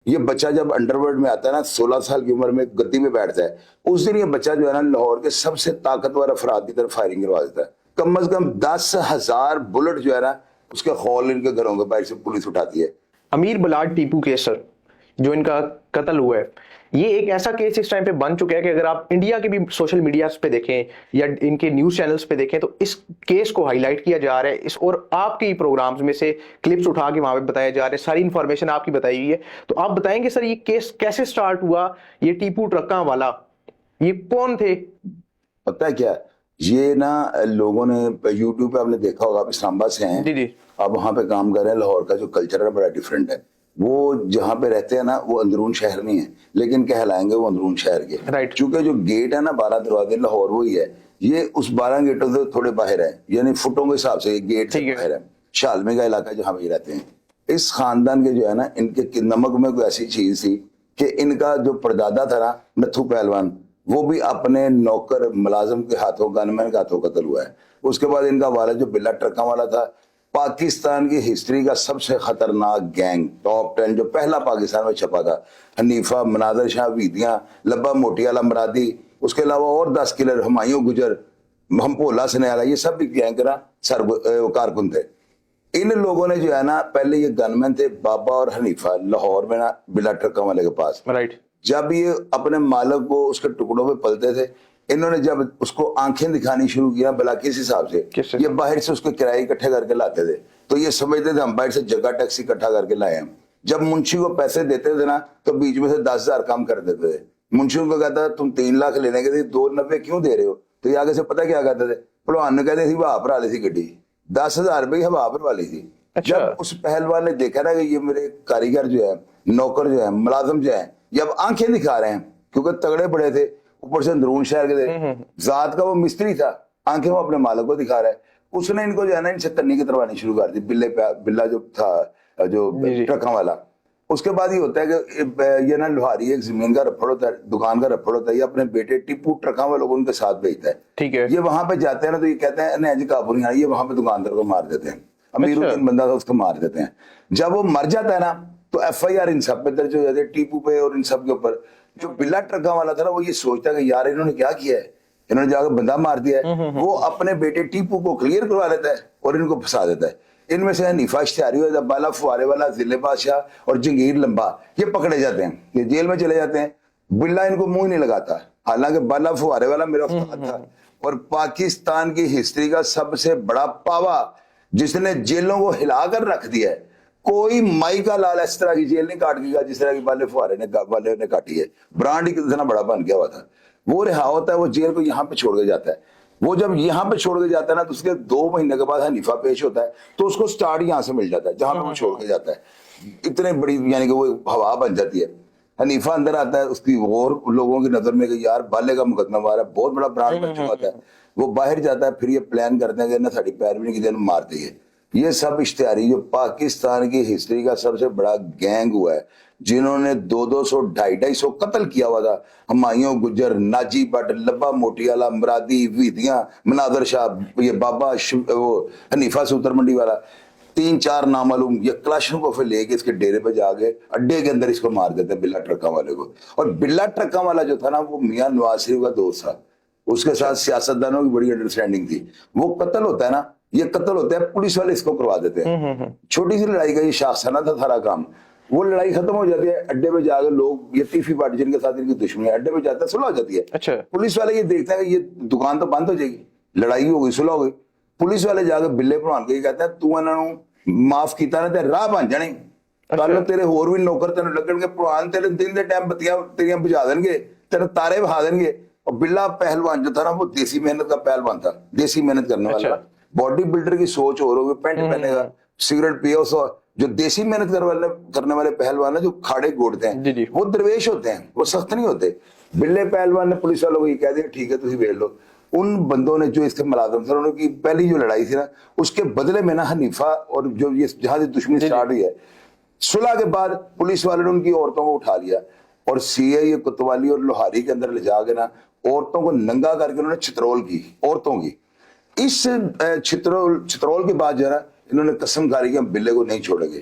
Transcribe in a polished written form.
یہ بچہ جب انڈرورلڈ میں آتا ہے نا 16 سال کی عمر میں گدی میں بیٹھتا ہے, اس دن یہ بچہ جو ہے نا لاہور کے سب سے طاقتور افراد کی طرف فائرنگ کروا دیتا ہے. کم از کم 10,000 بلٹ جو ہے نا اس کے خول ان کے گھروں کے باہر سے پولیس اٹھاتی ہے. امیر بلاٹ ٹیپو کیس سر جو ان کا قتل ہوا ہے, یہ ایک ایسا کیس اس ٹائم پہ بن چکا ہے کہ اگر آپ انڈیا کے بھی سوشل میڈیاز پہ دیکھیں یا ان کے نیوز چینلز پہ دیکھیں تو اس کیس کو ہائی لائٹ کیا جا رہا ہے, اور آپ کے پروگرامز میں سے کلپس اٹھا کے وہاں پہ بتایا جا رہا ہے, ساری انفارمیشن آپ کی بتائی ہوئی ہے. تو آپ بتائیں گے سر یہ کیس کیسے سٹارٹ ہوا, یہ ٹیپو ٹرکاں والا یہ کون تھے؟ پتہ ہے کیا, یہ نا لوگوں نے یوٹیوب پہ آپ نے دیکھا ہوگا, آپ اسلام آباد سے ہیں, جی جی آپ وہاں پہ کام کر رہے ہیں. لاہور کا جو کلچر ہے بڑا ڈیفرنٹ ہے. وہ جہاں پہ رہتے ہیں نا وہ اندرون شہر نہیں ہے, لیکن کہلائیں گے وہ اندرون شہر کے. رائٹ. چونکہ جو گیٹ ہے نا 12 دروازے لاہور وہی ہے, یہ اس 12 گیٹوں سے تھوڑے باہر ہے, یعنی فٹوں کے حساب سے یہ گیٹ سے باہر ہے. شالمی کا علاقہ جہاں پہ یہ رہتے ہیں, اس خاندان کے جو ہے نا ان کے نمک میں کوئی ایسی چیز تھی کہ ان کا جو پردادا تھا نا نتھو پہلوان, وہ بھی اپنے نوکر ملازم کے ہاتھوں گن مین کے ہاتھوں قتل ہوا ہے. اس کے بعد ان کا والد جو بلا ٹرکاں والا تھا, پاکستان کی ہسٹری کا سب سے خطرناک گینگ ٹاپ 10 جو پہلا پاکستان میں چھپا تھا, حنیفہ, مناظر شاہ ویدیاں, لبا موٹیالہ مرادی, اس کے علاوہ اور 10 کلر, ہمایوں گجر, ہمپولا سنیالا, یہ سب بھی گینگ کا کارکن تھے. ان لوگوں نے جو ہے نا پہلے یہ گن مین تھے بابا اور حنیفہ لاہور میں نا بلا ٹرکاں والے کے پاس. رائٹ. جب یہ اپنے مالک کو اس کے ٹکڑوں پہ پلتے تھے, انہوں نے جب اس کو آنکھیں دکھانی شروع کیا بلا کس حساب سے, یہ باہر سے اس کے کرائے اکٹھے کر کے لاتے تھے, تو یہ سمجھتے تھے ہم باہر سے جگہ ٹیکسی اکٹھا کر کے لائے ہیں. جب منشی کو پیسے دیتے تھے نا تو بیچ میں سے 10,000 کم کر دیتے تھے. منشی کو کہتا تھا تم 3 لاکھ لینے کے تھے 290 کیوں دے رہے ہو, تو یہ آگے سے پتہ کیا کہتے تھے, پہلوان نے کہتے تھی وہ آپ لی تھی گڈی 10,000 روپئے ہوا پر والی تھی. جب اس پہلوان نے دیکھا نا کہ یہ میرے کاریگر جو ہے, نوکر جو ہے, ملازم جو ہے, جب آنکھیں دکھا رہے ہیں کیونکہ تگڑے بڑے تھے, اوپر سے اندرون شہر کے تھے, ذات کا وہ مستری تھا, آنکھیں وہ اپنے مالک کو دکھا رہا ہے, اس نے ان کو جو ہے نا ان سے تنی کی تروانی شروع کر دی. بلا جو تھا جو ٹرکاں والا, اس کے بعد یہ ہوتا ہے کہ یہ نا لوہاری ایک زمین کا رپڑ ہوتا ہے, دکان کا رپڑ ہوتا ہے, یہ اپنے بیٹے ٹیپو ٹرکاں والوں کو ان کے ساتھ بھیجتا ہے. ٹھیک ہے. یہ وہاں پہ جاتے ہیں نا تو یہ کہتے ہیں نہیں جی قابو نہیں آئی, یہ وہاں پہ دکاندار کو مار دیتے ہیں, امیر الدین بندہ تھا اس کو مار دیتے ہیں. جب وہ مر جاتا ہے نا تو ایف آئی آر ان سب پہ درج ہو جاتی ہے, ٹیپو پہ اور ان سب کے اوپر. جو بلا ٹرکاں والا تھا نا وہ یہ سوچتا ہے کہ یار انہوں نے کیا کیا ہے, انہوں نے جا کے بندہ مار دیا ہے. وہ اپنے بیٹے ٹیپو کو کلیئر کروا لیتا ہے اور ان کو پھنسا دیتا ہے. ان میں سے حنیفہ اشتہاری ہوتا ہے, بالا فوارے والا, ضلع بادشاہ اور جنگیر لمبا, یہ پکڑے جاتے ہیں, یہ جیل میں چلے جاتے ہیں. بلا ان کو منہ نہیں لگاتا, حالانکہ بالا فوارے والا میرا استاد تھا اور پاکستان کی ہسٹری کا سب سے بڑا پاوا جس نے جیلوں کو ہلا کر رکھ دیا ہے. کوئی مائی کا لال اس طرح کی جیل نہیں کاٹ گیا جس طرح کی بالے فوارے والے نے کاٹی ہے. برانڈ اتنا بڑا بن گیا ہوا تھا. وہ رہا ہوتا ہے, وہ جیل کو یہاں پہ چھوڑ کے جاتا ہے. وہ جب یہاں پہ چھوڑ کے جاتا ہے نا تو اس کے 2 مہینے کے بعد حنیفہ پیش ہوتا ہے, تو اس کو سٹارٹ یہاں سے مل جاتا ہے جہاں پہ وہ چھوڑ کے جاتا ہے. اتنے بڑی یعنی کہ وہ ہوا بن جاتی ہے. حنیفہ اندر آتا ہے, اس کی اور لوگوں کی نظر میں کہ یار بالے کا مقدمہ مارا, بہت بڑا برانڈ بن چکا ہے. وہ باہر جاتا ہے, پھر یہ پلان کرتے ہیں کہ نہ ساڑی پیروی کی دن مار دیں. یہ سب اشتہاری جو پاکستان کی ہسٹری کا سب سے بڑا گینگ ہوا ہے, جنہوں نے 200 250 قتل کیا ہوا تھا. ہمایوں گجر, ناجی بٹ, لبا موٹیالہ, مرادی, ویدیاں, مناظر شاہ, یہ بابا وہ حنیفہ سوتر منڈی والا, 3-4 نامعلوم, یہ کلاشن کو پھر لے کے اس کے ڈیرے پہ جا کے اڈے کے اندر اس کو مار دیتے ہیں بلا ٹرکاں والے کو. اور بلا ٹرکاں والا جو تھا نا وہ میاں نواز شریف کا دوست تھا, اس کے ساتھ سیاستدانوں کی بڑی انڈرسٹینڈنگ تھی. وہ قتل ہوتا ہے نا, یہ قتل ہوتا ہے, پولیس والے اس کو کروا دیتے ہیں. چھوٹی سی لڑائی کا یہ شاخسانہ تھا سارا کام. وہ لڑائی ختم ہو جاتی ہے, اڈے پہ جا کے لوگ, یہ تیفی پارٹی جن کے ساتھ ان کی دشمنی ہے, اڈے پہ جاتا ہے, صلح ہو جاتی ہے. پولیس والے یہ دیکھتے ہیں کہ یہ دکان تو بند ہو جائے گی, لڑائی ہو گئی, صلح ہو گئی. پولیس والے جا کے بلے پڑھان کے یہ کہتے ہیں تو انہوں معاف کیتا نا تے راہ بن جانے, کل تیرے ہور بھی نوکر تینوں لگن گے, پروان تیرے دن دے ٹائم بتیاں تیریاں بجھا دیں گے, تیرے تارے بہا دیں گے. اور بلا پہلوان جو تھا نا وہ دیسی محنت کا پہلوان تھا, دیسی محنت کرنے والا. باڈی بلڈر کی سوچ ہو رہی, پینٹ پہنے گا, سگریٹ پیے, اس جو دیسی محنت کرنے والے پہلوان ہیں جو کھاڑے گوڑتے ہیں وہ درویش ہوتے ہیں, وہ سخت نہیں ہوتے. بلے پہلوان نے پولیس والوں کو یہ کہہ دیا ٹھیک ہے تسی ویٹ لو. ان بندوں نے جو اس کے ملازم تھے, انہوں کی پہلی جو لڑائی تھی نا اس کے بدلے میں نا حنیفہ اور جو یہ جہاں سے دشمنی سٹارٹ ہوئی ہے, صلح کے بعد پولیس والوں نے ان کی عورتوں کو اٹھا لیا اور سی اے کوتوالی اور لوہاری کے اندر لے جا کے نا عورتوں کو ننگا کر کے انہوں نے چترول کی عورتوں کی. اس چترول کے بعد جو ہے نا انہوں نے قسم کھاری کہ ہم بلے کو نہیں چھوڑیں گے.